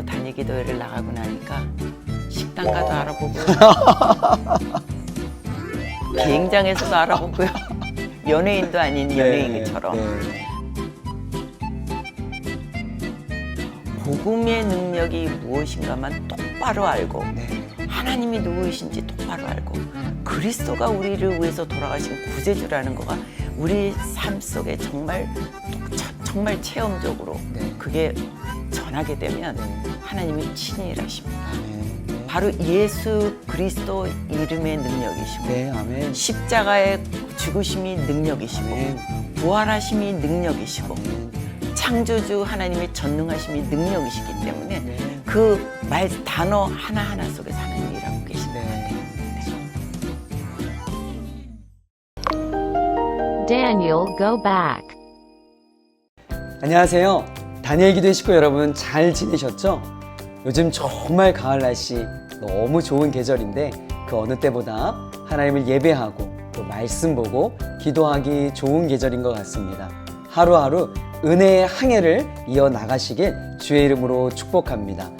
단위기도회를 나가고 나니까 식당가도 알아보고 비행장에서도 알아보고요. 연예인도 아닌 연예인처럼. 복음의 능력이 무엇인가만 똑바로 알고 하나님이 누구이신지 똑바로 알고 그리스도가 우리를 위해서 돌아가신 구세주라는 거가 우리 삶 속에 정말 체험적으로 그게 전하게 되면 하나님이 친히 일하십니다. 바로 예수 그리스도 이름의 능력이시고 십자가의 죽으심이 능력이시고 부활하심이 능력이시고 창조주 하나님의 전능하심이 능력이시기 때문에 그 말 단어 하나하나 속에서 하나님이 일하고 계십니다. Daniel, go back. 안녕하세요. 다니엘 기도회 식구 여러분 잘 지내셨죠? 요즘 정말 가을 날씨 너무 좋은 계절인데 그 어느 때보다 하나님을 예배하고 또 말씀 보고 기도하기 좋은 계절인 것 같습니다. 하루하루 은혜의 항해를 이어나가시길 주의 이름으로 축복합니다.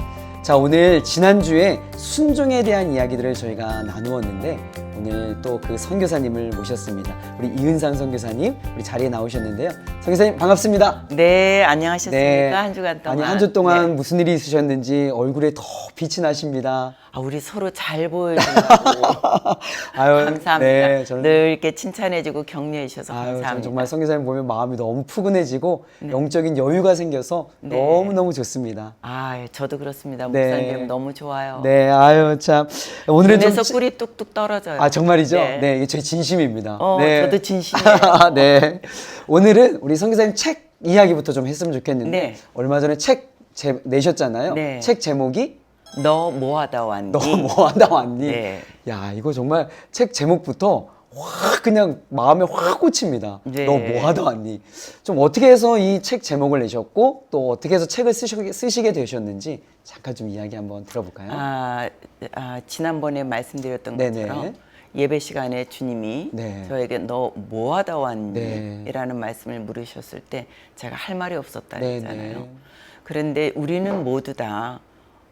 자, 오늘 지난주에 순종에 대한 이야기들을 저희가 나누었는데 오늘 또 그 선교사님을 모셨습니다. 우리 이은상 선교사님 우리 자리에 나오셨는데요. 선교사님 반갑습니다. 네, 안녕하셨습니까? 네. 한 주간 동안. 아니, 한 주 동안 무슨 일이 있으셨는지 얼굴에 더 빛이 나십니다. 우리 서로 잘 보여주고 아유, 감사합니다. 네, 저는 늘 이렇게 칭찬해주고 격려해 주셔서 저는 감사합니다. 정말 선교사님 보면 마음이 너무 푸근해지고 영적인 여유가 생겨서 너무너무 좋습니다. 저도 그렇습니다. 네. 목사님 너무 좋아요. 네, 아유, 참. 오늘은 좀. 눈에서 꿀이 뚝뚝 떨어져요. 정말이죠? 네. 네, 이게 제 진심입니다. 네. 저도 진심이에요. 네. 오늘은 우리 선교사님 책 이야기부터 좀 했으면 좋겠는데, 얼마 전에 책 내셨잖아요. 네. 책 제목이 너 뭐하다 왔니? 너 뭐하다 왔니? 네. 야, 이거 정말 책 제목부터 확 그냥 마음에 확 꽂힙니다. 네. 너 뭐하다 왔니? 좀 어떻게 해서 이 책 제목을 내셨고 또 어떻게 해서 책을 쓰시게 되셨는지 잠깐 좀 이야기 한번 들어볼까요? 지난번에 말씀드렸던 네네. 것처럼 예배 시간에 주님이 저에게 너 뭐하다 왔니? 라는 말씀을 물으셨을 때 제가 할 말이 없었다 했잖아요. 그런데 우리는 모두 다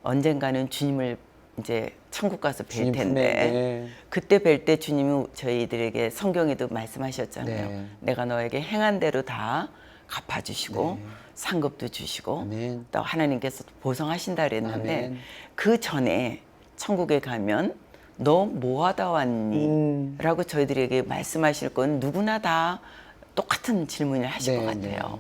언젠가는 주님을 이제 천국 가서 뵐 텐데 그때 뵐 때 주님은 저희들에게 성경에도 말씀하셨잖아요. 내가 너에게 행한 대로 다 갚아주시고 상급도 주시고 또 하나님께서 보상하신다 그랬는데 그 전에 천국에 가면 너 뭐하다 왔니? 라고 저희들에게 말씀하실 건 누구나 다 똑같은 질문을 하실 것 같아요.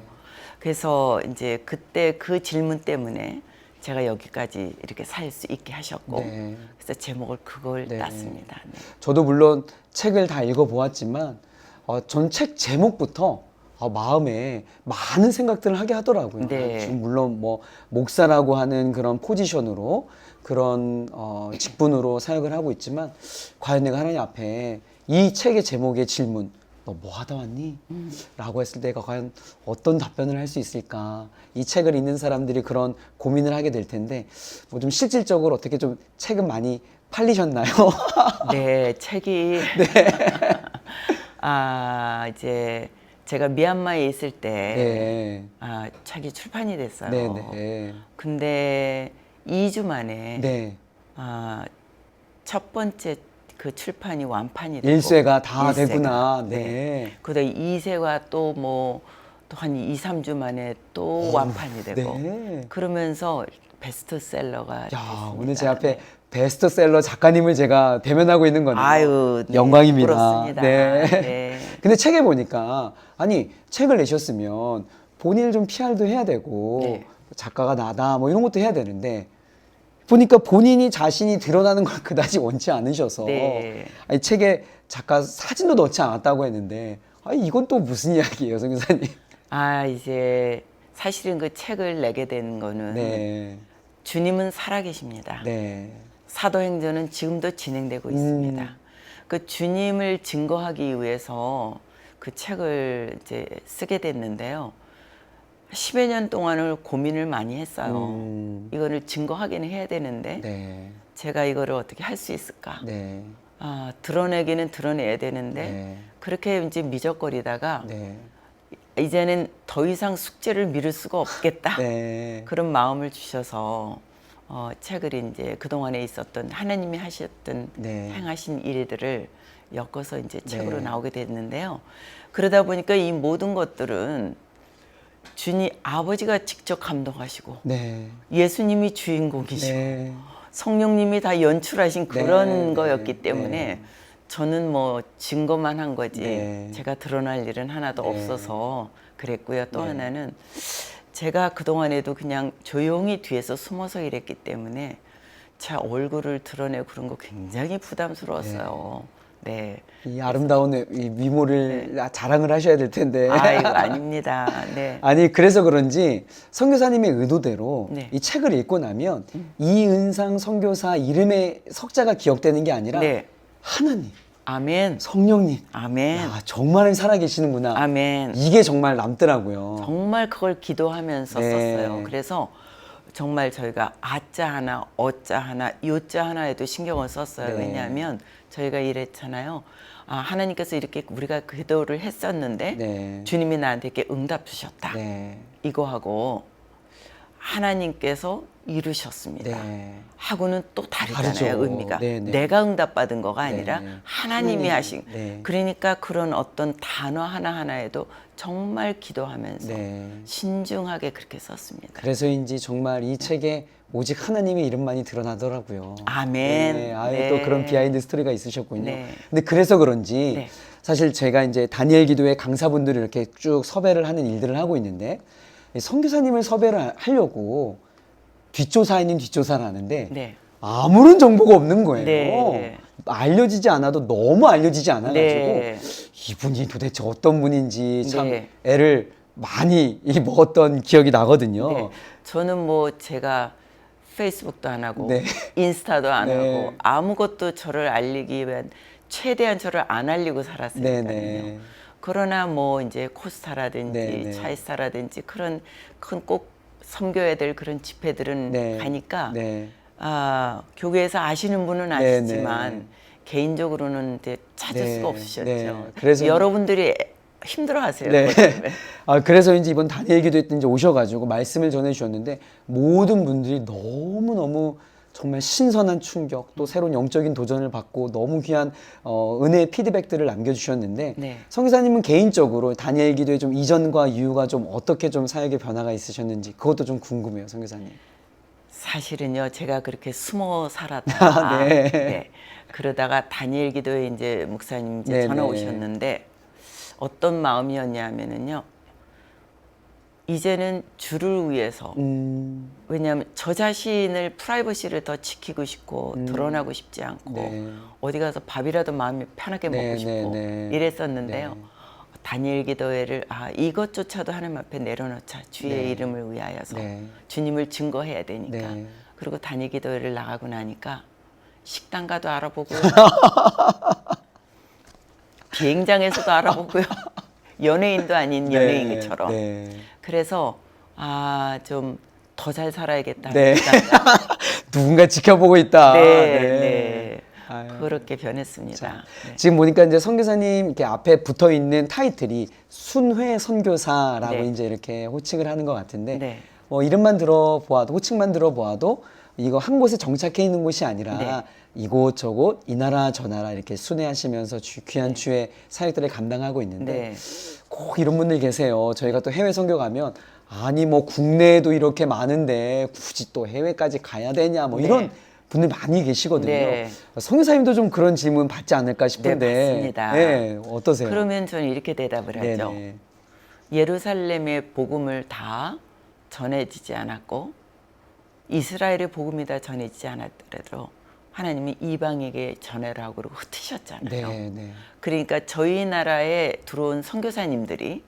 그래서 이제 그때 그 질문 때문에 제가 여기까지 이렇게 살 수 있게 하셨고 그래서 제목을 그걸 땄습니다. 저도 물론 책을 다 읽어보았지만 전 책 제목부터 마음에 많은 생각들을 하게 하더라고요. 물론 뭐 목사라고 하는 그런 포지션으로 그런 직분으로 사역을 하고 있지만 과연 내가 하나님 앞에 이 책의 제목의 질문 너 뭐 하다 왔니? 라고 했을 때 과연 어떤 답변을 할 수 있을까? 이 책을 읽는 사람들이 그런 고민을 하게 될 텐데 뭐 좀 실질적으로 어떻게 좀 책은 많이 팔리셨나요? 네, 책이 이제 제가 미얀마에 있을 때 책이 출판이 됐어요. 근데 2주 만에 첫 번째 그 출판이 완판이 되고 1쇄가 다 되구나. 그다음에 2쇄가 또 한 2, 3주 만에 또 완판이 되고 그러면서 베스트셀러가 됐습니다. 오늘 제 앞에 베스트셀러 작가님을 제가 대면하고 있는 거네요. 네, 영광입니다. 부럽습니다. 근데 책에 보니까 아니 책을 내셨으면 본인을 좀 PR도 해야 되고 작가가 나다 뭐 이런 것도 해야 되는데 보니까 본인이 자신이 드러나는 걸 그다지 원치 않으셔서 아니, 책에 작가 사진도 넣지 않았다고 했는데 이건 또 무슨 이야기예요, 선교사님? 이제 사실은 그 책을 내게 된 거는 주님은 살아계십니다. 사도행전은 지금도 진행되고 있습니다. 그 주님을 증거하기 위해서 그 책을 이제 쓰게 됐는데요. 10여 년 동안을 고민을 많이 했어요. 이거를 증거하기는 해야 되는데 제가 이거를 어떻게 할 수 있을까? 드러내기는 드러내야 되는데 그렇게 이제 미적거리다가 이제는 더 이상 숙제를 미룰 수가 없겠다. 그런 마음을 주셔서 책을 이제 그동안에 있었던 하나님이 하셨던 네. 행하신 일들을 엮어서 이제 책으로 네. 나오게 됐는데요. 그러다 보니까 이 모든 것들은 주님 아버지가 직접 감동하시고 네. 예수님이 주인공이시고 네. 성령님이 다 연출하신 그런 네. 거였기 때문에 네. 저는 뭐 증거만 한 거지 네. 제가 드러날 일은 하나도 네. 없어서 그랬고요. 또 네. 하나는 제가 그동안에도 그냥 조용히 뒤에서 숨어서 일했기 때문에 제 얼굴을 드러내고 그런 거 굉장히 부담스러웠어요. 네. 이 아름다운 이 미모를 자랑을 하셔야 될 텐데. 아이고 아닙니다. 네. 아니 그래서 그런지 선교사님의 의도대로 네. 이 책을 읽고 나면 이은상 선교사 이름의 석자가 기억되는 게 아니라 네. 하나님, 아멘. 성령님. 아멘. 야, 정말 살아계시는구나. 아멘. 이게 정말 남더라고요. 정말 그걸 기도하면서 네. 썼어요. 그래서 정말 저희가 아자 하나, 어자 하나, 요자 하나에도 신경을 썼어요. 네. 왜냐하면 저희가 이랬잖아요. 하나님께서 이렇게 우리가 기도를 했었는데 네. 주님이 나한테 이렇게 응답 주셨다. 네. 이거하고 하나님께서 이루셨습니다. 네. 하고는 또 다르잖아요. 다르죠. 의미가. 네, 네. 내가 응답받은 거가 아니라 네. 하나님이 하신. 네. 그러니까 그런 어떤 단어 하나하나에도 정말 기도하면서 네. 신중하게 그렇게 썼습니다. 그래서인지 정말 이 책에 오직 하나님의 이름만이 드러나더라고요. 아멘. 네, 아예 네. 또 그런 비하인드 스토리가 있으셨군요. 네. 근데 그래서 그런지 네. 사실 제가 이제 다니엘 기도회 강사분들을 이렇게 쭉 섭외를 하는 일들을 하고 있는데 이 선교사님을 섭외를 하려고 뒷조사 아닌 뒷조사를 하는데 네. 아무런 정보가 없는 거예요. 네. 알려지지 않아도 너무 알려지지 않아가지고 네. 이분이 도대체 어떤 분인지 참 네. 애를 많이 먹었던 기억이 나거든요. 네. 저는 뭐 제가 페이스북도 안 하고 네. 인스타도 안 네. 하고 아무것도 저를 알리기 위한 최대한 저를 안 알리고 살았으니까요. 네. 그러나 뭐 이제 코스타라든지 네, 네. 차이스타라든지 그런 큰 꼭 섬겨야 될 그런 집회들은 네. 가니까 네. 교회에서 아시는 분은 네, 아시지만 네. 개인적으로는 이제 찾을 네, 수가 없으셨죠. 네. 그래서- 여러분들이 힘들어하세요. 네. 그것 때문에. 그래서 이제 이번 다니엘 기도회 때 이제 오셔가지고 말씀을 전해주셨는데 모든 분들이 너무너무 정말 신선한 충격 또 새로운 영적인 도전을 받고 너무 귀한 은혜의 피드백들을 남겨주셨는데 네. 성기사님은 개인적으로 다니엘 기도회 좀 이전과 이후가 좀 어떻게 좀 사역의 변화가 있으셨는지 그것도 좀 궁금해요, 성기사님. 사실은요, 제가 그렇게 숨어 살았다가 네. 네. 그러다가 다니엘 기도에 이제 목사님 이제 네, 전화 네. 오셨는데 어떤 마음이었냐면은요, 이제는 주를 위해서 왜냐하면 저 자신을 프라이버시를 더 지키고 싶고 드러나고 싶지 않고 네. 어디 가서 밥이라도 마음이 편하게 네, 먹고 싶고 네, 네. 이랬었는데요. 네. 다니엘 기도회를 이것조차도 하나님 앞에 내려놓자. 주의 네. 이름을 위하여서 네. 주님을 증거해야 되니까. 네. 그리고 다니엘 기도회를 나가고 나니까 식당가도 알아보고요. 비행장에서도 알아보고요. 연예인도 아닌 연예인처럼. 네. 그래서 좀 더 잘 살아야겠다. 네. 누군가 지켜보고 있다. 네, 네. 아유. 그렇게 변했습니다. 네. 지금 보니까 이제 선교사님 이렇게 앞에 붙어 있는 타이틀이 순회 선교사라고 네. 이제 이렇게 호칭을 하는 것 같은데 네. 이름만 들어보아도 호칭만 들어보아도 이거 한 곳에 정착해 있는 곳이 아니라 네. 이곳저곳 이 나라 저 나라 이렇게 순회하시면서 귀한 주의 사역들을 감당하고 있는데 네. 꼭 이런 분들 계세요. 저희가 또 해외 선교 가면 아니 뭐 국내에도 이렇게 많은데 굳이 또 해외까지 가야 되냐 뭐 이런 네. 분들 많이 계시거든요. 네. 선교사님도 좀 그런 질문 받지 않을까 싶은데. 네, 맞습니다. 네, 어떠세요? 그러면 저는 이렇게 대답을 하죠. 네네. 예루살렘의 복음을 다 전해지지 않았고 이스라엘의 복음이 다 전해지지 않았더라도 하나님이 이방에게 전해라고 그러고 흩으셨잖아요. 네, 네. 그러니까 저희 나라에 들어온 선교사님들이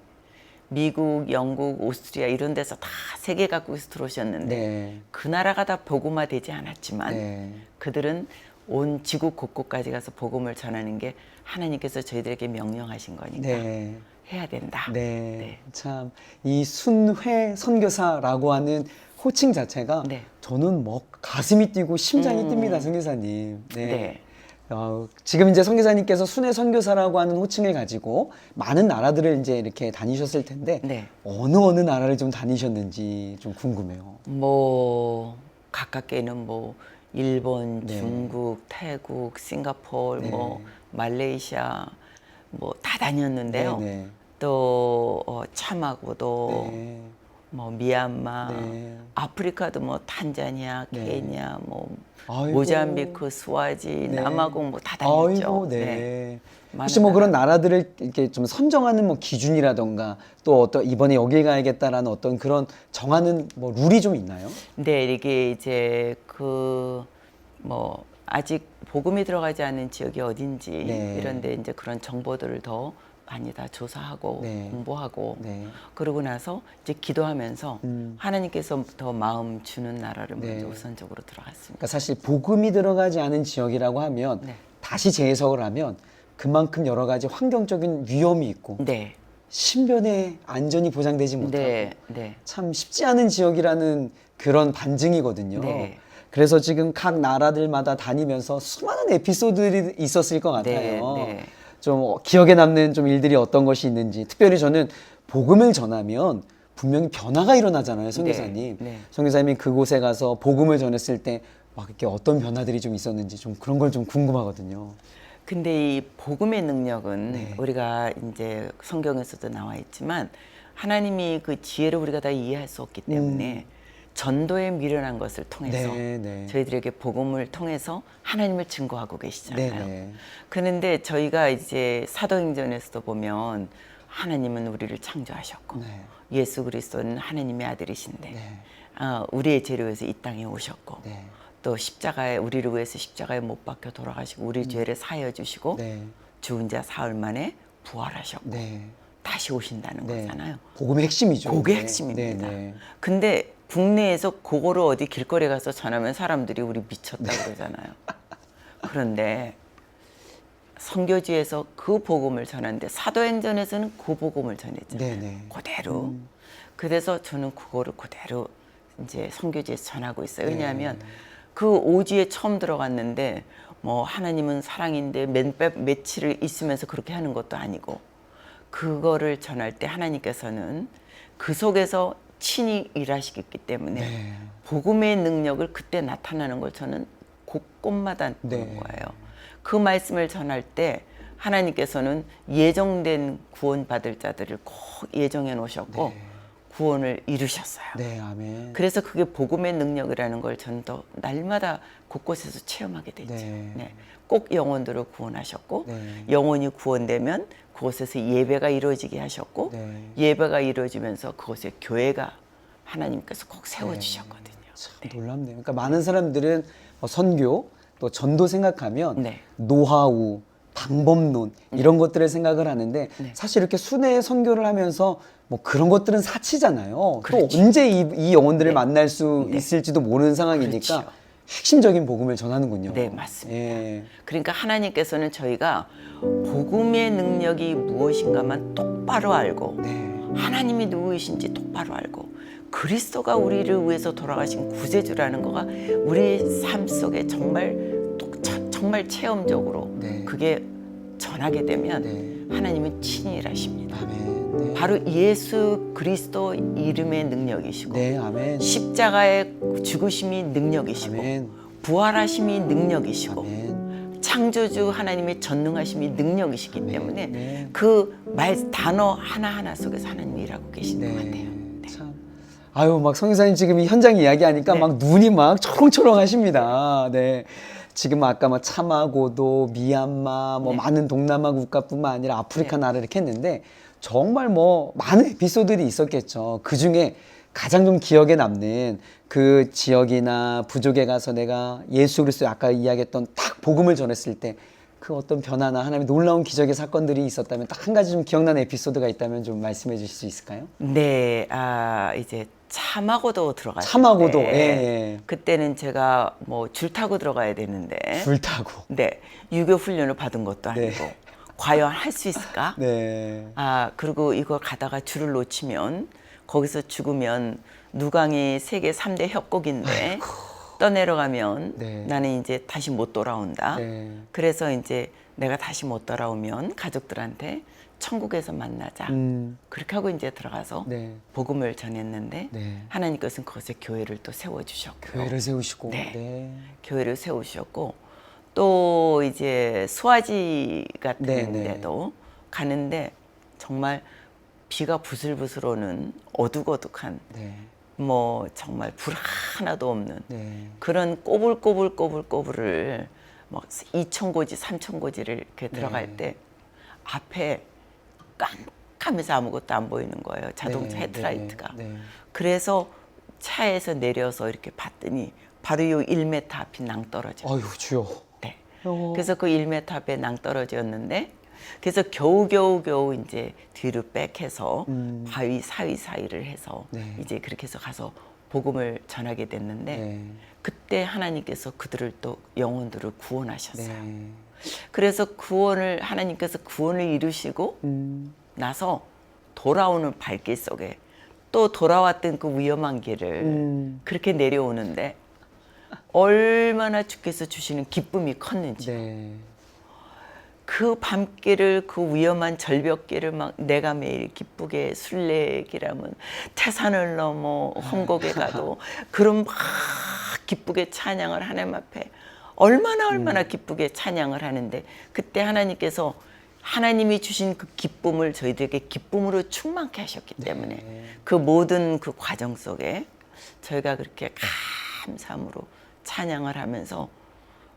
미국, 영국, 오스트리아 이런 데서 다 세계 각국에서 들어오셨는데 네. 그 나라가 다 복음화되지 않았지만 네. 그들은 온 지구 곳곳까지 가서 복음을 전하는 게 하나님께서 저희들에게 명령하신 거니까 네. 해야 된다. 네. 참, 이 순회 선교사라고 하는 호칭 자체가 네. 저는 뭐 가슴이 뛰고 심장이 뜁니다, 선교사님. 네. 네. 지금 이제 선교사님께서 순회 선교사라고 하는 호칭을 가지고 많은 나라들을 이제 이렇게 다니셨을 텐데 네. 어느 나라를 좀 다니셨는지 좀 궁금해요. 뭐 가깝게는 뭐 일본, 중국, 태국, 싱가포르, 뭐 말레이시아 뭐 다 다녔는데요. 또 참하고도 뭐 미얀마, 아프리카도 뭐 탄자니아, 케냐, 뭐 아이고. 모잠비크, 스와지, 남아공 뭐 다 다녔죠. 아이고, 네. 혹시 뭐 그런 나라들을 이렇게 좀 선정하는 뭐 기준이라던가 또 어떤 이번에 여길 가야겠다라는 어떤 그런 정하는 뭐 룰이 좀 있나요? 네, 이게 이제 그 뭐 아직 복음이 들어가지 않은 지역이 어딘지 이런데 이제 그런 정보들을 더 많이 다 조사하고 공부하고 그러고 나서 이제 기도하면서 하나님께서 더 마음 주는 나라를 먼저 우선적으로 들어갔습니다. 그러니까 사실 복음이 들어가지 않은 지역이라고 하면 다시 재해석을 하면 그만큼 여러 가지 환경적인 위험이 있고 신변의 안전이 보장되지 못하고 참 쉽지 않은 지역이라는 그런 반증이거든요. 그래서 지금 각 나라들마다 다니면서 수많은 에피소드들이 있었을 것 같아요. 좀 기억에 남는 좀 일들이 어떤 것이 있는지. 특별히 저는 복음을 전하면 분명히 변화가 일어나잖아요, 선교사님. 선교사님이 그곳에 가서 복음을 전했을 때 막 이렇게 어떤 변화들이 좀 있었는지 좀 그런 걸 좀 궁금하거든요. 근데 이 복음의 능력은 우리가 이제 성경에서도 나와 있지만 하나님이 그 지혜를 우리가 다 이해할 수 없기 때문에 전도에 미련한 것을 통해서 저희들에게 복음을 통해서 하나님을 증거하고 계시잖아요. 그런데 저희가 이제 사도행전에서도 보면 하나님은 우리를 창조하셨고 예수 그리스도는 하나님의 아들이신데 우리의 죄를 위해서 이 땅에 오셨고 또 십자가에 우리를 위해서 십자가에 못 박혀 돌아가시고 우리 죄를 사하여 주시고 죽은 자 사흘 만에 부활하셨고 다시 오신다는 거잖아요. 복음의 핵심이죠. 그게 핵심입니다. 근데 국내에서 그거를 어디 길거리에 가서 전하면 사람들이 우리 미쳤다 그러잖아요. 그런데 선교지에서 그 복음을 전하는데 사도행전에서는 그 복음을 전했잖아요. 그대로. 그래서 저는 그거를 그대로 이제 선교지에서 전하고 있어요. 왜냐하면 그 오지에 처음 들어갔는데 뭐 하나님은 사랑인데 며칠을 있으면서 그렇게 하는 것도 아니고 그거를 전할 때 하나님께서는 그 속에서 친히 일하시기 때문에 복음의 능력을 그때 나타나는 걸 저는 곳곳마다 보는 거예요. 그 말씀을 전할 때 하나님께서는 예정된 구원받을 자들을 꼭 예정해 놓으셨고 구원을 이루셨어요. 아멘. 그래서 그게 복음의 능력이라는 걸 저는 더 날마다 곳곳에서 체험하게 되죠. 꼭 영혼들을 구원하셨고 영혼이 구원되면 그곳에서 예배가 이루어지게 하셨고 예배가 이루어지면서 그곳에 교회가 하나님께서 꼭 세워주셨거든요. 참 놀랍네요. 그러니까 많은 사람들은 선교 또 전도 생각하면 노하우, 방법론 이런 것들을 생각을 하는데 사실 이렇게 순회 선교를 하면서 뭐 그런 것들은 사치잖아요. 또 언제 이 영혼들을 만날 수 있을지도 모르는 상황이니까 핵심적인 복음을 전하는군요. 네, 맞습니다. 그러니까 하나님께서는 저희가 복음의 능력이 무엇인가만 똑바로 알고 하나님이 누구이신지 똑바로 알고 그리스도가 우리를 위해서 돌아가신 구세주라는 거가 우리의 삶 속에 정말 체험적으로 그게 전하게 되면 하나님은 친히 일하십니다. 바로 예수 그리스도 이름의 능력이시고 십자가의 죽으심이 능력이시고 부활하심이 능력이시고 창조주 하나님의 전능하심이 능력이시기 때문에 그 단어 하나하나 속에서 하나님이 일하고 계시는 것 같아요. 참. 아유, 막 성교사님 지금 이 현장 이야기하니까 막 눈이 막 초롱초롱하십니다. 지금 아까 뭐 참하고도 미얀마 뭐 많은 동남아 국가뿐만 아니라 아프리카 나라 이렇게 했는데 정말 뭐 많은 에피소드들이 있었겠죠. 그 중에 가장 좀 기억에 남는 그 지역이나 부족에 가서 내가 예수 그리스도 아까 이야기했던 딱 복음을 전했을 때 그 어떤 변화나 하나님의 놀라운 기적의 사건들이 있었다면 딱 한 가지 좀 기억나는 에피소드가 있다면 좀 말씀해 주실 수 있을까요? 네, 이제 참하고도 들어갔을 참하고도, 때 그때는 제가 뭐 줄 타고 들어가야 되는데 줄 타고 유교 훈련을 받은 것도 아니고 과연 할 수 있을까? 그리고 이걸 가다가 줄을 놓치면 거기서 죽으면 누강이 세계 3대 협곡인데 떠내려가면 나는 이제 다시 못 돌아온다. 그래서 이제 내가 다시 못 돌아오면 가족들한테 천국에서 만나자. 그렇게 하고 이제 들어가서 네. 복음을 전했는데 네. 하나님께서는 그것에 교회를 또 세워주셨고요. 교회를 세우시고. 네. 네. 교회를 세우셨고 또 이제 수아지 같은 네, 네. 데도 가는데 정말 비가 부슬부슬 오는 어둑어둑한 네. 뭐 정말 불 하나도 없는 네. 그런 꼬불꼬불을 뭐 2,000고지, 3,000고지를 이렇게 들어갈 네. 때 앞에 깜깜해서 아무것도 안 보이는 거예요. 자동차 네, 헤드라이트가. 네, 네. 그래서 차에서 내려서 이렇게 봤더니 바로 요 1m 앞이 낭떠러져. 아유 주여. 네. 어. 그래서 그 1m 앞에 낭떠러지였는데 그래서 겨우 이제 뒤로 백해서 바위 사이를 해서 네. 이제 그렇게 해서 가서 복음을 전하게 됐는데 네. 그때 하나님께서 그들을 또 영혼들을 구원하셨어요. 네. 그래서 하나님께서 구원을 이루시고 나서 돌아오는 발길 속에 또 돌아왔던 그 위험한 길을 그렇게 내려오는데 얼마나 주께서 주시는 기쁨이 컸는지. 네. 그 밤길을 그 위험한 절벽길을 막 내가 매일 기쁘게 순례길하면 태산을 넘어 홍곡에 가도 그런 막 기쁘게 찬양을 하나님 앞에 얼마나 기쁘게 찬양을 하는데 그때 하나님께서 하나님이 주신 그 기쁨을 저희들에게 기쁨으로 충만케 하셨기 때문에 네. 그 모든 그 과정 속에 저희가 그렇게 감사함으로 찬양을 하면서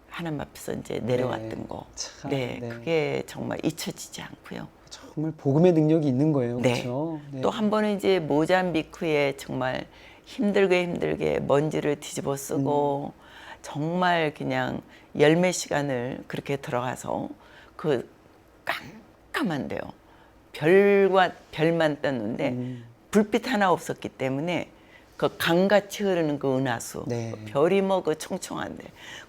하나님 앞에서 이제 내려왔던 거. 참, 네, 네. 그게 정말 잊혀지지 않고요. 정말 복음의 능력이 있는 거예요. 네. 그렇죠? 네. 또 한 번은 이제 모잠비크에 정말 힘들게 먼지를 뒤집어 쓰고 정말 그냥 열몇 시간을 그렇게 들어가서 그 깜깜한데요. 별만 떴는데 불빛 하나 없었기 때문에 그 강같이 흐르는 그 은하수, 네. 별이 뭐 그 총총한데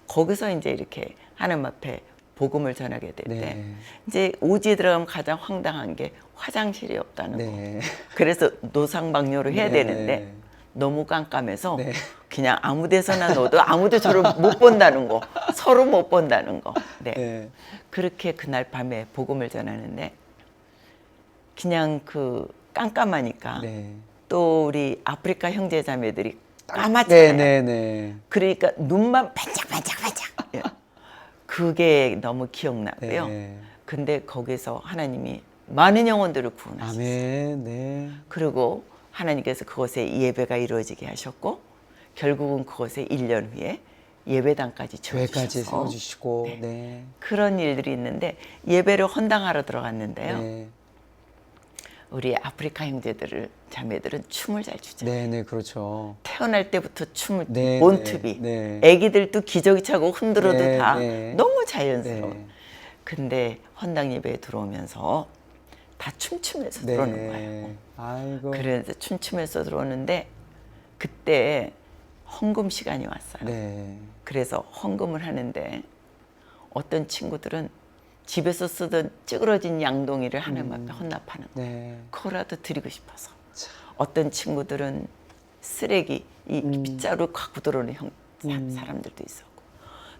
거기서 이제 이렇게 하나님 앞에 복음을 전하게 될 때 네. 이제 오지에 들어가면 가장 황당한 게 화장실이 없다는 거. 네. 그래서 노상방뇨를 해야 네. 되는데 너무 깜깜해서 네. 그냥 아무 데서나 넣어도 아무도 저를 못 본다는 거, 서로 못 본다는 거. 네. 네. 그렇게 그날 밤에 복음을 전하는데 그냥 그 깜깜하니까 네. 또 우리 아프리카 형제자매들이 까맣잖아요. 네. 그러니까 눈만 반짝반짝. 예. 그게 너무 기억나고요. 네. 근데 거기서 하나님이 많은 영혼들을 구원하셨어요. 아멘. 네. 그리고 하나님께서 그곳에 예배가 이루어지게 하셨고 결국은 그곳에 1년 후에 예배당까지 교회까지 세워주셔서 세워주시고. 네. 네. 그런 일들이 있는데 예배를 헌당하러 들어갔는데요. 네. 우리 아프리카 형제들을 자매들은 춤을 잘 추죠. 네, 그렇죠. 태어날 때부터 춤을 네, 본투비. 네. 애기들도 기저귀 차고 흔들어도 네, 다 네. 너무 자연스러워. 네. 근데 헌당 예배에 들어오면서 다 춤추면서 들어오는 거예요. 아이고. 그래서 춤추면서 들어오는데 그때 헌금 시간이 왔어요. 네. 그래서 헌금을 하는데 어떤 친구들은 집에서 쓰던 찌그러진 양동이를 하나님 앞에 헌납하는 거예요. 네. 그거라도 드리고 싶어서. 참. 어떤 친구들은 쓰레기, 이 빗자루 갖고 들어오는 사람들도 있었고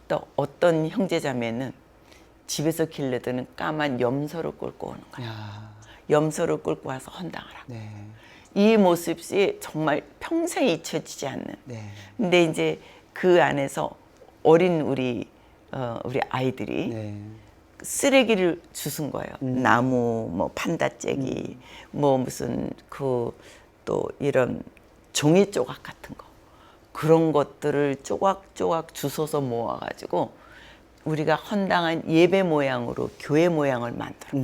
또 어떤 형제자매는 집에서 길러드는 까만 염소를 끌고 오는 거예요. 야. 염소를 끌고 와서 헌당하라. 네. 이 모습이 정말 평생 잊혀지지 않는. 네. 근데 이제 그 안에서 어린 우리 아이들이 네. 쓰레기를 주순 거예요. 나무, 뭐 판다째기, 뭐 무슨 그 또 이런 종이 조각 같은 거 그런 것들을 조각조각 주워서 모아가지고 우리가 헌당한 예배 모양으로 교회 모양을 만들어.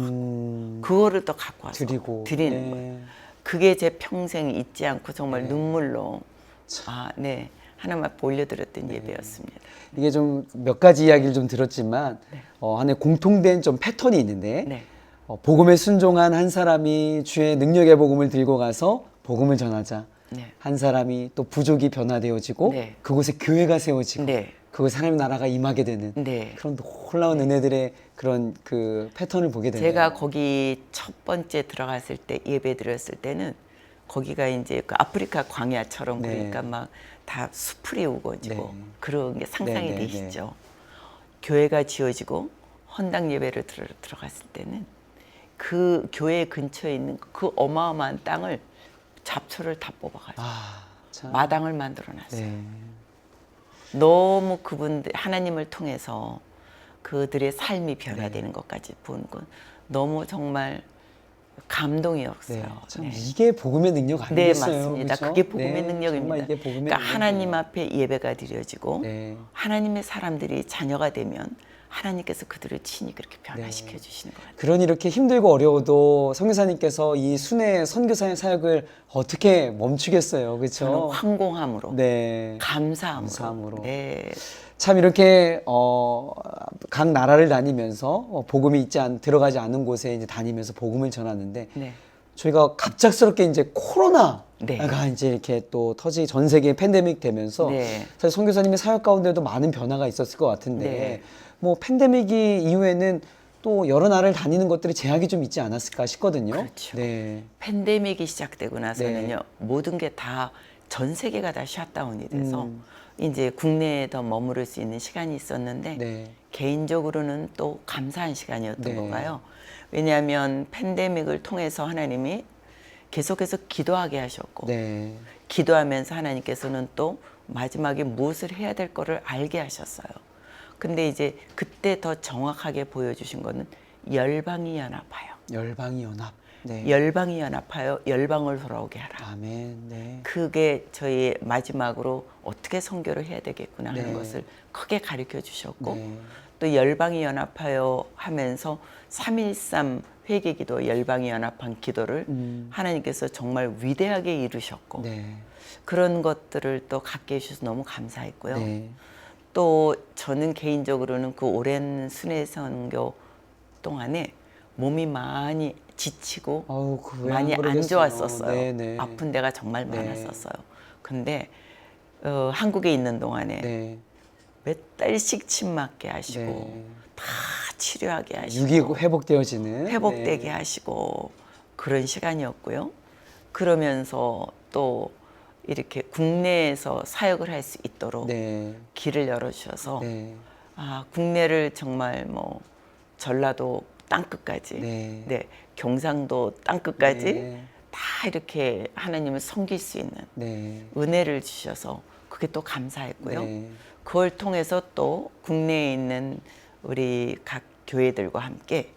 그거를 또 갖고 와서 드리는 거예요. 그게 제 평생 잊지 않고 정말 눈물로 네 하나님 앞에 올려드렸던 예배였습니다. 이게 좀 몇 가지 이야기를 좀 들었지만 네. 안에 공통된 좀 패턴이 있는데 네. 복음에 순종한 한 사람이 주의 능력의 복음을 들고 가서 복음을 전하자. 네. 한 사람이 또 부족이 변화되어지고 네. 그곳에 교회가 세워지고 네. 그곳에 하나님 나라가 임하게 되는 네. 그런 놀라운 은혜들의 그런 그 패턴을 보게 되네요. 제가 거기 첫 번째 들어갔을 때 예배 드렸을 때는 거기가 이제 그 아프리카 광야처럼 네. 그러니까 막 다 수풀이 우거지고 네. 그런 게 상상이 네, 네, 되시죠. 교회가 지어지고 헌당 예배를 들어갔을 때는 그 교회 근처에 있는 그 어마어마한 땅을 잡초를 다 뽑아가지고 참. 마당을 만들어놨어요. 네. 너무 그분들 하나님을 통해서 그들의 삶이 변화되는 것까지 본 건 너무 정말 감동이었어요. 네. 참 네. 이게 복음의 능력 네, 아니겠어요? 맞습니다. 그렇죠? 그게 복음의 네, 능력입니다. 정말 이게 복음의 그러니까 능력이에요. 하나님 앞에 예배가 드려지고 네. 하나님의 사람들이 자녀가 되면 하나님께서 그들을 친히 그렇게 변화시켜 네. 주시는 것 같아요. 그러니 이렇게 힘들고 어려워도 선교사님께서 이 순회 선교사의 사역을 어떻게 멈추겠어요, 저는 그렇죠? 황공함으로, 네. 감사함으로, 감사함으로. 네, 참 이렇게 각 나라를 다니면서 복음이 들어가지 않은 곳에 이제 다니면서 복음을 전하는데 네, 저희가 갑작스럽게 이제 코로나가 네. 이제 이렇게 또 전 세계 팬데믹 되면서 네. 사실 선교사님의 사역 가운데도 많은 변화가 있었을 것 같은데 네. 뭐 팬데믹이 이후에는 또 여러 나라를 다니는 것들이 제약이 좀 있지 않았을까 싶거든요. 그렇죠. 네. 팬데믹이 시작되고 나서는요, 모든 게 다 전 세계가 다 셧다운이 돼서 이제 국내에 더 머무를 수 있는 시간이 있었는데 네. 개인적으로는 또 감사한 시간이었던 네. 건가요? 왜냐하면 팬데믹을 통해서 하나님이 계속해서 기도하게 하셨고 네. 기도하면서 하나님께서는 또 마지막에 무엇을 해야 될 거를 알게 하셨어요. 근데 이제 그때 더 정확하게 보여주신 거는 열방이 연합하여. 열방이 연합. 네. 열방이 연합하여 열방을 돌아오게 하라. 아멘. 네. 그게 저희 마지막으로 어떻게 선교를 해야 되겠구나 하는 네. 것을 크게 가르쳐 주셨고 네. 또 열방이 연합하여 하면서 3.13 회개기도 열방이 연합한 기도를 하나님께서 정말 위대하게 이루셨고 네. 그런 것들을 또 갖게 해주셔서 너무 감사했고요. 네. 또 저는 개인적으로는 그 오랜 순회 선교 동안에 몸이 많이 지치고 아우, 왜 많이 안 그러겠어요. 좋았었어요. 네네. 아픈 데가 정말 네. 많았었어요. 근데 한국에 있는 동안에 네. 몇 달씩 침 맞게 하시고 네. 다 치료하게 하시고 육이 회복되어지는 회복되게 네. 하시고 그런 시간이었고요. 그러면서 또 이렇게 국내에서 사역을 할 수 있도록 네. 길을 열어주셔서 네. 국내를 정말 뭐 전라도 땅끝까지, 네. 네, 경상도 땅끝까지 네. 다 이렇게 하나님을 섬길 수 있는 네. 은혜를 주셔서 그게 또 감사했고요. 네. 그걸 통해서 또 국내에 있는 우리 각 교회들과 함께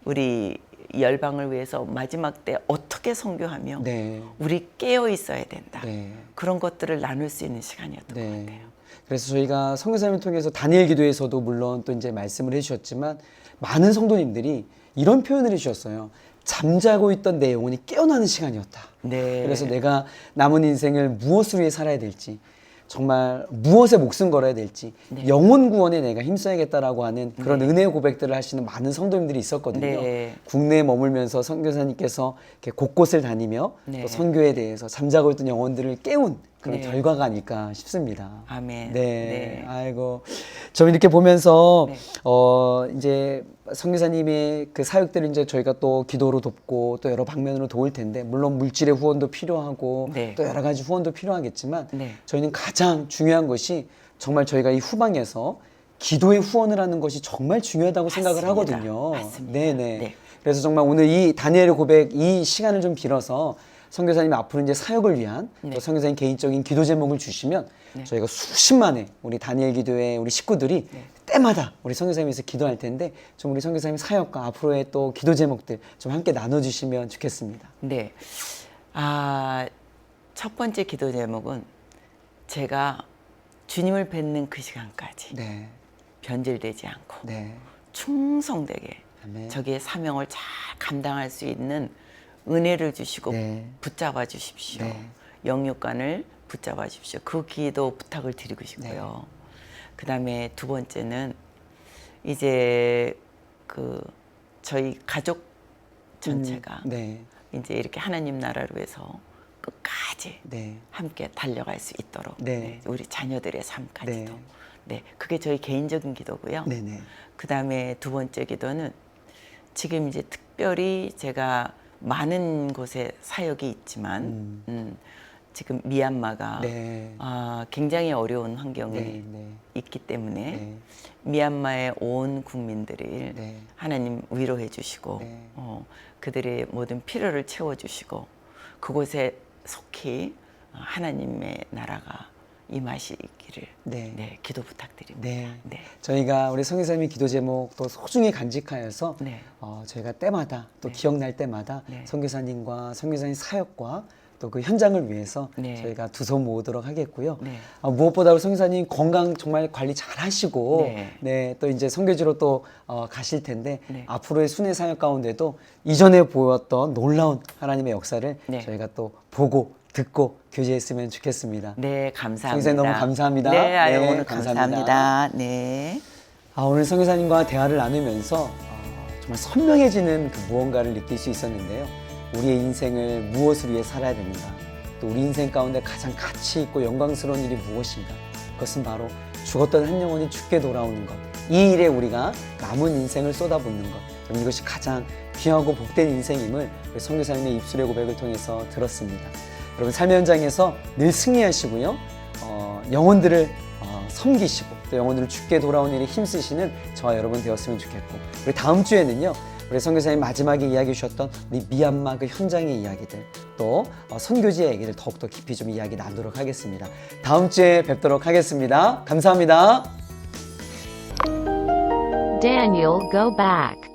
우리 열방을 위해서 마지막 때 어떻게 선교하며 네. 우리 깨어 있어야 된다. 네. 그런 것들을 나눌 수 있는 시간이었던 것 네. 같아요. 그래서 저희가 선교사님을 통해서 다니엘 기도에서도 물론 또 이제 말씀을 해주셨지만 많은 성도님들이 이런 표현을 해주셨어요. 잠자고 있던 내 영혼이 깨어나는 시간이었다. 네. 그래서 내가 남은 인생을 무엇을 위해 살아야 될지, 정말 무엇에 목숨 걸어야 될지, 네. 영혼 구원에 내가 힘써야겠다라고 하는 그런 네. 은혜의 고백들을 하시는 많은 성도님들이 있었거든요. 네. 국내에 머물면서 선교사님께서 이렇게 곳곳을 다니며 네. 또 선교에 대해서 잠자고 있던 영혼들을 깨운 그런 네. 결과가 아닐까 싶습니다. 아멘. 네. 네. 아이고. 저 이렇게 보면서, 네. 이제 선교사님의 그 사역들을 이제 저희가 또 기도로 돕고 또 여러 방면으로 도울 텐데, 물론 물질의 후원도 필요하고 네. 또 여러 가지 후원도 필요하겠지만, 네. 저희는 가장 중요한 것이 정말 저희가 이 후방에서 기도의 후원을 하는 것이 정말 중요하다고 생각을 맞습니다. 하거든요. 맞습니다. 네네. 네. 그래서 정말 오늘 이 다니엘의 고백 이 시간을 좀 빌어서 선교사님 앞으로 이제 사역을 위한 네. 또 선교사님 개인적인 기도 제목을 주시면 네. 저희가 수십만의 우리 다니엘 기도의 우리 식구들이 네. 때마다 우리 선교사님에서 기도할 텐데 좀 우리 선교사님 사역과 앞으로의 또 기도 제목들 좀 함께 나눠주시면 좋겠습니다. 네. 첫 번째 기도 제목은 제가 주님을 뵙는 그 시간까지 네, 변질되지 않고 네, 충성되게 아멘. 저기의 사명을 잘 감당할 수 있는 은혜를 주시고 네. 붙잡아 주십시오. 네. 영육간을 붙잡아 주십시오. 그 기도 부탁을 드리고 싶고요. 그다음에 두 번째는 이제 그 저희 가족 전체가 네, 이제 이렇게 하나님 나라를 위해서 끝까지 네, 함께 달려갈 수 있도록 네. 우리 자녀들의 삶까지도 네. 네, 그게 저희 개인적인 기도고요. 네, 네, 그다음에 두 번째 기도는 지금 이제 특별히 제가 많은 곳에 사역이 있지만 지금 미얀마가 네. 굉장히 어려운 환경에 네, 네. 있기 때문에 네. 미얀마의 온 국민들을 네. 하나님 위로해 주시고 네. 그들의 모든 필요를 채워 주시고 그곳에 속히 하나님의 나라가 임하시기를 네. 기도 부탁드립니다. 네. 네. 저희가 우리 성교사님의 기도 제목 또 소중히 간직하여서 네. 저희가 때마다 또 기억날 때마다 네. 선교사님과 선교사님 사역과 또 그 현장을 위해서 네. 저희가 두 손 모으도록 하겠고요. 네. 무엇보다 우리 선교사님 건강 정말 관리 잘 하시고 네. 또 이제 선교지로 또 가실 텐데 네. 앞으로의 순회 사역 가운데도 이전에 보였던 놀라운 하나님의 역사를 네. 저희가 또 보고 듣고 교제했으면 좋겠습니다. 네, 감사합니다. 선교사님 너무 감사합니다. 네, 아유, 네, 오늘 감사합니다. 네. 오늘 선교사님과 대화를 나누면서 정말 선명해지는 그 무언가를 느낄 수 있었는데요. 우리의 인생을 무엇을 위해 살아야 되는가? 또 우리 인생 가운데 가장 가치 있고 영광스러운 일이 무엇인가? 그것은 바로 죽었던 한 영혼이 죽게 돌아오는 것. 이 일에 우리가 남은 인생을 쏟아붓는 것. 여러분, 이것이 가장 귀하고 복된 인생임을 우리 선교사님의 입술의 고백을 통해서 들었습니다. 여러분, 삶의 현장에서 늘 승리하시고요. 영혼들을 섬기시고 또 영혼들을 죽게 돌아온 일에 힘쓰시는 저와 여러분 되었으면 좋겠고, 우리 다음 주에는요, 우리 선교사님 마지막에 이야기해 주셨던 우리 미얀마 그 현장의 이야기들, 또 선교지의 얘기를 더욱더 깊이 좀 이야기 나누도록 하겠습니다. 다음 주에 뵙도록 하겠습니다. 감사합니다. Daniel, go back.